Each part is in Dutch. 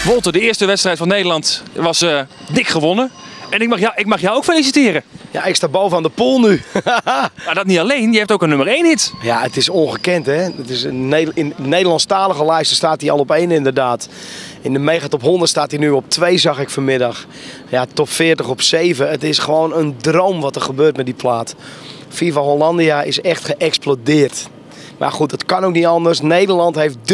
Wolter, de eerste wedstrijd van Nederland was dik gewonnen. En ik mag jou ook feliciteren. Ja, ik sta bovenaan de pool nu. Maar dat niet alleen, je hebt ook een nummer 1 hit. Ja, het is ongekend hè. Het is in Nederlandstalige lijsten staat hij al op 1 inderdaad. In de Megatop 100 staat hij nu op 2 zag ik vanmiddag. Ja, top 40 op 7. Het is gewoon een droom wat er gebeurt met die plaat. Viva Hollandia is echt geëxplodeerd. Maar goed, het kan ook niet anders. Nederland heeft 3-0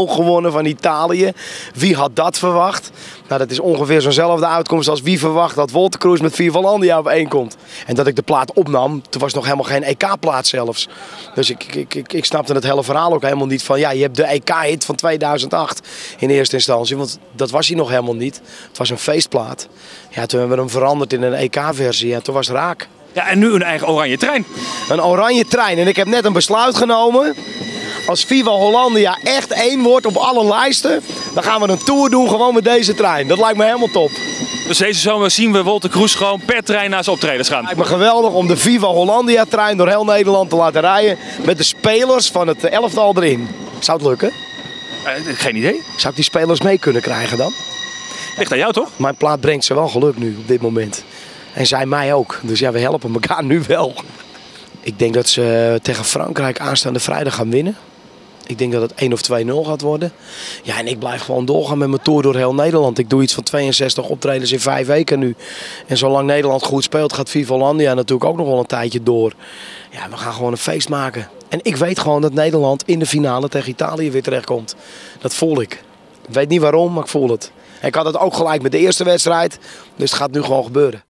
gewonnen van Italië. Wie had dat verwacht? Nou, dat is ongeveer zo'nzelfde uitkomst als wie verwacht dat Wolter Kroes met Viva Hollandia op 1 komt. En dat ik de plaat opnam, toen was nog helemaal geen EK-plaat zelfs. Dus ik snapte het hele verhaal ook helemaal niet van, ja, je hebt de EK-hit van 2008 in eerste instantie. Want dat was hij nog helemaal niet. Het was een feestplaat. Ja, toen hebben we hem veranderd in een EK-versie en toen was het raak. Ja, en nu een eigen oranje trein. Een oranje trein. En ik heb net een besluit genomen. Als Viva Hollandia echt 1 wordt op alle lijsten, dan gaan we een tour doen gewoon met deze trein. Dat lijkt me helemaal top. Dus deze zomer zien we Wolter Kroes gewoon per trein naar zijn optredens gaan. Het lijkt me geweldig om de Viva Hollandia trein door heel Nederland te laten rijden. Met de spelers van het elftal erin. Zou het lukken? Geen idee. Zou ik die spelers mee kunnen krijgen dan? Ligt aan jou toch? Mijn plaat brengt ze wel geluk nu op dit moment. En zij mij ook. Dus ja, we helpen elkaar nu wel. Ik denk dat ze tegen Frankrijk aanstaande vrijdag gaan winnen. Ik denk dat het 1 of 2-0 gaat worden. Ja, en ik blijf gewoon doorgaan met mijn tour door heel Nederland. Ik doe iets van 62 optredens in 5 weken nu. En zolang Nederland goed speelt, gaat Viva Hollandia natuurlijk ook nog wel een tijdje door. Ja, we gaan gewoon een feest maken. En ik weet gewoon dat Nederland in de finale tegen Italië weer terechtkomt. Dat voel ik. Ik weet niet waarom, maar ik voel het. En ik had het ook gelijk met de eerste wedstrijd. Dus het gaat nu gewoon gebeuren.